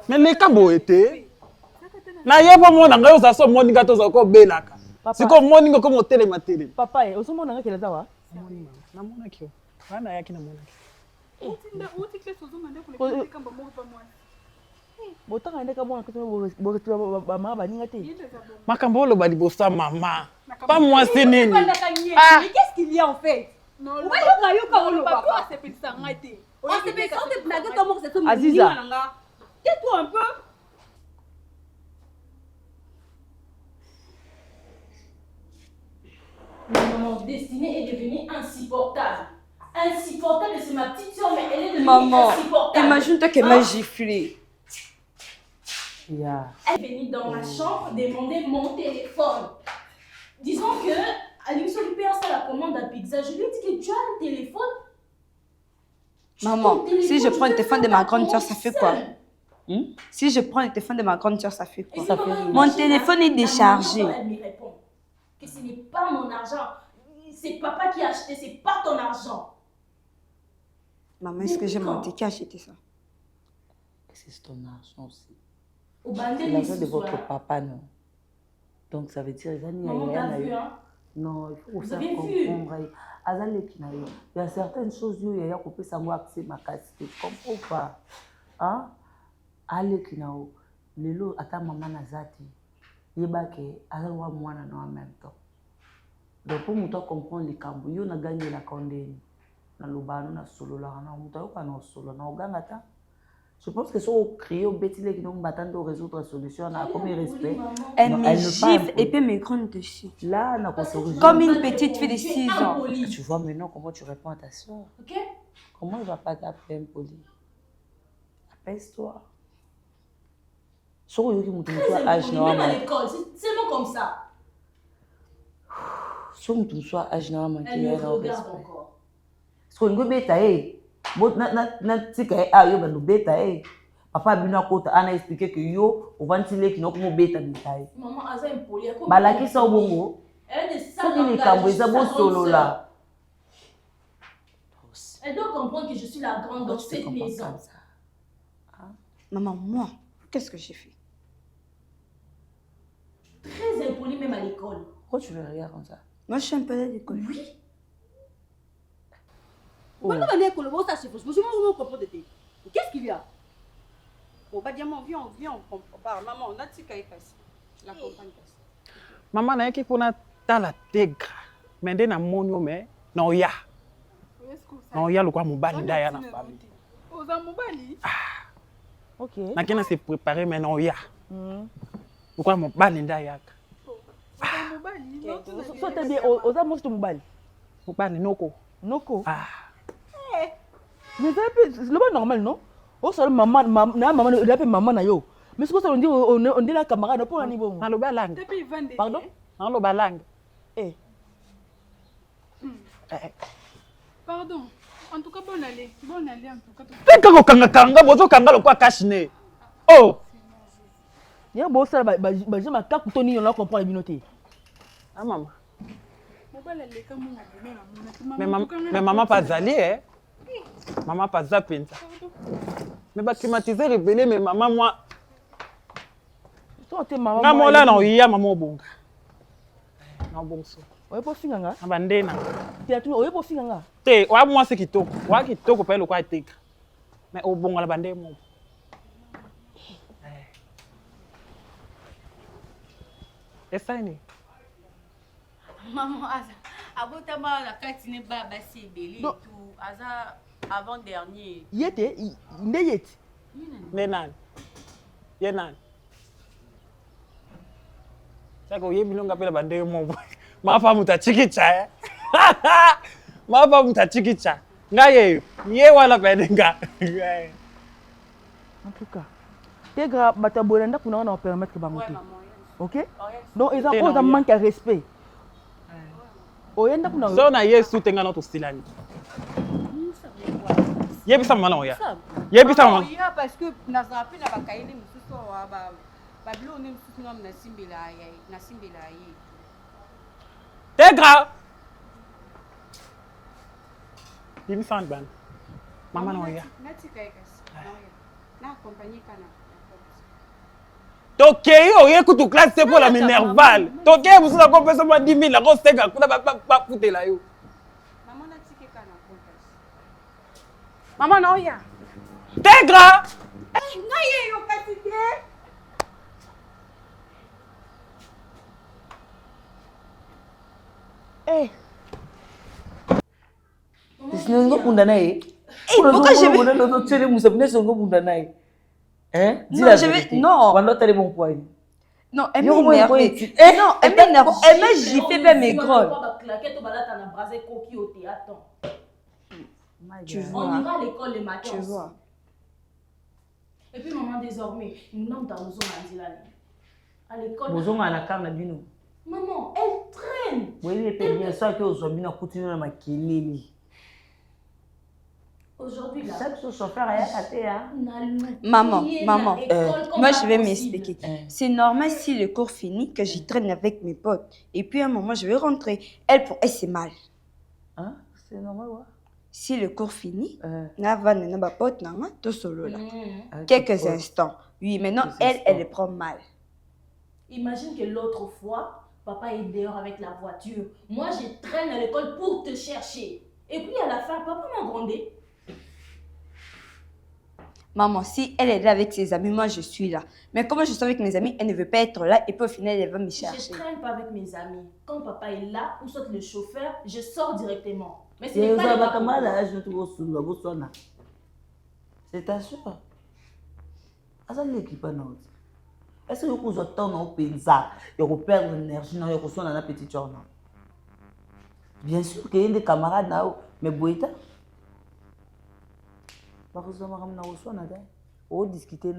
[SPEAKER 1] Mais les kabo était na yebo mona ngayo za so moni gato za ko belaka. Siko moni ngo ko tele matele.
[SPEAKER 8] Papa, osomona nga kela zawa?
[SPEAKER 1] Na mona kio. Bana yaki na mona.
[SPEAKER 8] Botaka ndeka mwana ko ba baninga te.
[SPEAKER 1] Makambo olo ba libosa mama. Pas moi c'est nini.
[SPEAKER 4] Mais qu'est-ce qu'il y a en fait? Non, le papa c'est petit sangaté. On se fait quand tu blagues comment c'est tout.
[SPEAKER 8] Aziza.
[SPEAKER 4] Tais-toi un peu.
[SPEAKER 6] Mon destinée est devenue insupportable. Insupportable, c'est ma petite soeur, mais elle est devenue
[SPEAKER 7] Maman,
[SPEAKER 6] insupportable.
[SPEAKER 7] imagine-toi qu'elle m'a giflé.
[SPEAKER 8] Yeah.
[SPEAKER 6] Elle est venue dans ma chambre demander mon téléphone. Disons que Alexo lui paye ça la commande à pizza. Je lui ai dit que tu as un téléphone.
[SPEAKER 7] Maman, si je prends le téléphone de ma grande soeur, ça fait quoi? Si je prends le téléphone de ma grande soeur, ça fait quoi? Mon téléphone est déchargé.
[SPEAKER 6] Elle me répond que ce n'est pas mon argent. C'est papa qui a acheté, c'est pas ton argent.
[SPEAKER 7] Maman, est-ce que j'ai menti? Qui a acheté ça?
[SPEAKER 8] C'est ton argent aussi.
[SPEAKER 6] Au
[SPEAKER 8] C'est l'argent de votre papa, non? Donc ça veut dire
[SPEAKER 6] Maman, t'as vu, hein?
[SPEAKER 8] Non, il faut
[SPEAKER 6] Vous
[SPEAKER 8] ça
[SPEAKER 6] avez
[SPEAKER 8] comprendre. Il y a certaines choses où il y a coupé ça moi accès ma casse. Je comprends pas. Hein? Allez kinao. Lelo ata maman nazati. Yebake azalwa mwana na en même temps. Donc pour muto comprendre les cambo, yo na gagné la condamne. Na lobano na solo la na muto yo kana solo na oganga ta. Je pense que si on crie au bêtise qui nous battent de résoudre la solution, on a comme respect.
[SPEAKER 7] Elle me gifle et puis me gronde dessus.
[SPEAKER 8] Là, on a
[SPEAKER 7] comme une petite fille de 6 ans.
[SPEAKER 8] Tu vois maintenant comment tu réponds à ta soeur.
[SPEAKER 6] Ok?
[SPEAKER 8] Comment il va pas t'appeler impoli? Apaise-toi. Sur le âge
[SPEAKER 6] même à l'école, c'est seulement comme ça.
[SPEAKER 8] Sur le âge normal,
[SPEAKER 6] elle me regarde encore.
[SPEAKER 8] Sur le bêta, na tika ayo ba lubeta papa bino akota ana expliquer que yo ovantile ki noko beta bitai
[SPEAKER 6] maman aza impoli
[SPEAKER 8] balaki sa bongo
[SPEAKER 6] elle doit comprendre que je suis la grande dans cette maison.
[SPEAKER 7] Maman, moi, qu'est-ce que j'ai fait?
[SPEAKER 6] Très impoli même à l'école.
[SPEAKER 8] Pourquoi tu veux rire comme ça?
[SPEAKER 7] Moi, je suis un peu à l'école.
[SPEAKER 6] Oui.
[SPEAKER 4] Qu'est-ce qu'il y a? On va dire, viens, on parle. Maman, on a dit qu'il passe. La compagne passe.
[SPEAKER 1] Maman, n'a pas na tala tegra. Mais na monyo me na oya. Na oya lo kwa mobali ndaya na famille.
[SPEAKER 12] Oza mobali?
[SPEAKER 8] OK.
[SPEAKER 1] Na kena se préparer mais na oya. Lo kwa mobali ndaya ka.
[SPEAKER 12] Oza mobali?
[SPEAKER 8] So te bien oza mosto mobali.
[SPEAKER 1] Mobali noko.
[SPEAKER 8] Noko? Mais c'est pas normal, non? Oh, ça, maman, il appelle maman na yo. Mais ce que ça on dit, on dit la camarade pour un niveau.
[SPEAKER 1] Dans le balang.
[SPEAKER 8] Pardon?
[SPEAKER 1] Dans le balang.
[SPEAKER 12] Pardon. En tout cas, bonne année en tout cas.
[SPEAKER 1] T'es kanga, bozo kanga le quoi cache-nez. Oh!
[SPEAKER 8] Il y a beau ça, j'ai ma carte pour Tony, on a compris la minoté.
[SPEAKER 1] Ah, maman.
[SPEAKER 12] Mais
[SPEAKER 1] maman pas allée, hein? Maman pas zappé. Mais bah climatiser rebelle mais maman moi.
[SPEAKER 8] Toi t'es maman.
[SPEAKER 1] Maman là non iya maman bonga. Non bon so.
[SPEAKER 8] Oye po finganga.
[SPEAKER 1] Abandena.
[SPEAKER 8] Tia tu oye po finganga.
[SPEAKER 1] Te wa moi c'est kitoko. Wa kitoko pa le kwa teka. Mais au bonga la bande mo. Essa ni.
[SPEAKER 7] Maman abotama la katine baba si belé tout aza avant dernier.
[SPEAKER 8] Yete ndeyet.
[SPEAKER 1] Nenan. Yenan. Sako yebi longa pela bande mo. Ma fa mutachikicha. Ma fa mutachikicha. Ngaye ye wala pedenga.
[SPEAKER 8] En tout cas, tegra batabolanda kuna na permettre bangote. OK? Donc ils ont manque de respect.
[SPEAKER 1] So na Yesu tenga no to silani. Yebisa maman oya. Yebisa maman.
[SPEAKER 7] Oya parce que nazala pe na bakayeli mosusu awa babilo ne mosusu ngam nasimbela ye.
[SPEAKER 1] Tegra. Yebisa ban. Maman oya.
[SPEAKER 7] Natika ekasi. Na accompagner kana.
[SPEAKER 1] Tokei oye kutu classe pour la minerval. Tokei vous la compensation 10 000 la grosse tega kuna pas foutre là yo.
[SPEAKER 7] Maman natika kana compensation.
[SPEAKER 1] Maman oya. Tegra.
[SPEAKER 7] Ngaye yo katike.
[SPEAKER 8] Sinongo bunda naye. Pourquoi je vais le tirer Moussa Bine sinongo bunda naye. Hein? Dis la vérité.
[SPEAKER 7] Non.
[SPEAKER 8] Pendant t'as les bons points.
[SPEAKER 7] Non, elle m'énerve. Non, elle m'énerve. Elle m'a giflé vers mes grolles. Tu vois.
[SPEAKER 6] On ira à l'école le matin.
[SPEAKER 7] Tu vois.
[SPEAKER 6] Et puis maman désormais, nous sommes dans nos à l'école.
[SPEAKER 8] Bozonga à la carne bino.
[SPEAKER 6] Maman, elle traîne.
[SPEAKER 8] Oui, elle peut bien ça que aux hommes continuent à maquiller.
[SPEAKER 6] Aujourd'hui là.
[SPEAKER 8] Ça que son frère a attaqué hein.
[SPEAKER 7] Maman, moi je vais m'expliquer. C'est normal si le cours finit que j'y traîne avec mes potes. Et puis à un moment je vais rentrer. Elle c'est mal.
[SPEAKER 8] Hein? C'est normal ouais.
[SPEAKER 7] Si le cours finit, na va na ba pote na nga to solo là. Quelques instants. Oui, maintenant elle prend mal.
[SPEAKER 6] Imagine que l'autre fois, papa est dehors avec la voiture. Moi je traîne à l'école pour te chercher. Et puis à la fin, papa m'a grondé.
[SPEAKER 7] Maman, si elle est là avec ses amis, moi je suis là. Mais comme je suis avec mes amis, elle ne veut pas être là et puis au final elle va me chercher.
[SPEAKER 6] Je ne traîne pas avec mes amis. Quand papa est là, ou soit le chauffeur, je sors directement. Mais ce
[SPEAKER 8] n'est
[SPEAKER 6] n'est pas
[SPEAKER 8] c'est ta soeur. Est-ce que vous avez temps de perdre l'énergie dans la petite journée? Bien sûr qu'il y a des camarades là, mais Boïta. On discuter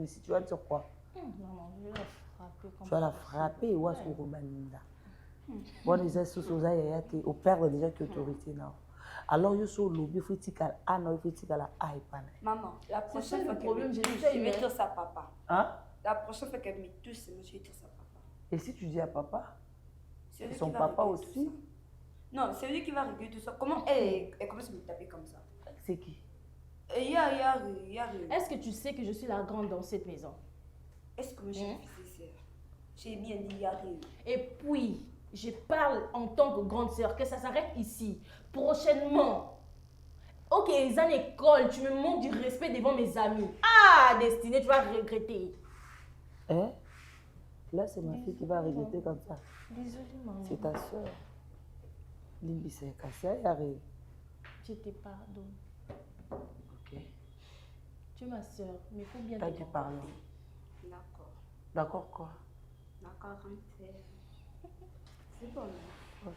[SPEAKER 8] si tu vas dire quoi? Tu vas la frapper ou est-ce qu'on va bon, les associations au perdre déjà l'autorité. Alors, il faut lobby, il faut
[SPEAKER 7] maman, la prochaine fois je vais dire ça à papa.
[SPEAKER 8] Hein?
[SPEAKER 7] La prochaine fois qu'elle me touche, je vais dire ça à papa.
[SPEAKER 8] Et si tu dis à papa? C'est son papa aussi?
[SPEAKER 7] Non, c'est lui qui va régler tout ça. Comment elle commence à me taper comme ça?
[SPEAKER 8] C'est qui?
[SPEAKER 6] Est-ce que tu sais que je suis la grande dans cette maison?
[SPEAKER 7] Est-ce que je suis sœur? J'ai bien dit Yari.
[SPEAKER 6] Et puis, je parle en tant que grande sœur, que ça s'arrête ici. Prochainement. Ok, les années école, tu me montres du respect devant mes amis. Ah, Destinée, tu vas regretter.
[SPEAKER 8] Hein? Là, c'est ma fille qui va regretter comme ça.
[SPEAKER 6] Désolée, maman.
[SPEAKER 8] C'est ta soeur. Limbi, c'est cassé, Yari.
[SPEAKER 6] Je te pardonne.
[SPEAKER 8] Ok.
[SPEAKER 6] Tu es ma soeur, mais il faut bien
[SPEAKER 8] te pardonner. Pardon.
[SPEAKER 7] D'accord.
[SPEAKER 8] D'accord quoi?
[SPEAKER 7] D'accord, c'est bon.
[SPEAKER 8] Ok.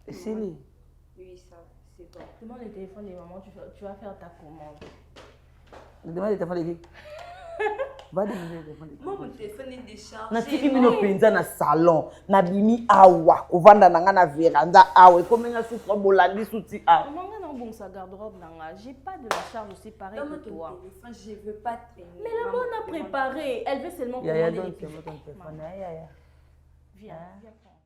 [SPEAKER 8] Et c'est lui?
[SPEAKER 7] Oui, ça, c'est bon.
[SPEAKER 6] Demande le téléphone des mamans, tu vas faire ta commande.
[SPEAKER 8] Demande le téléphone des qui? Va demander le téléphone des qui?
[SPEAKER 7] Moi, mon téléphone est déchargé.
[SPEAKER 8] Na tiki mino penza na salon, na bimi awa, ovanda nanga na veranda awa, comme nga souffre bolandi souti a.
[SPEAKER 6] Maman, bon sa garde-robe nanga, j'ai pas de la charge aussi pareil que toi.
[SPEAKER 7] Je veux pas traîner.
[SPEAKER 6] Mais la bonne a préparé, elle veut seulement commander les petits. Viens, viens prendre.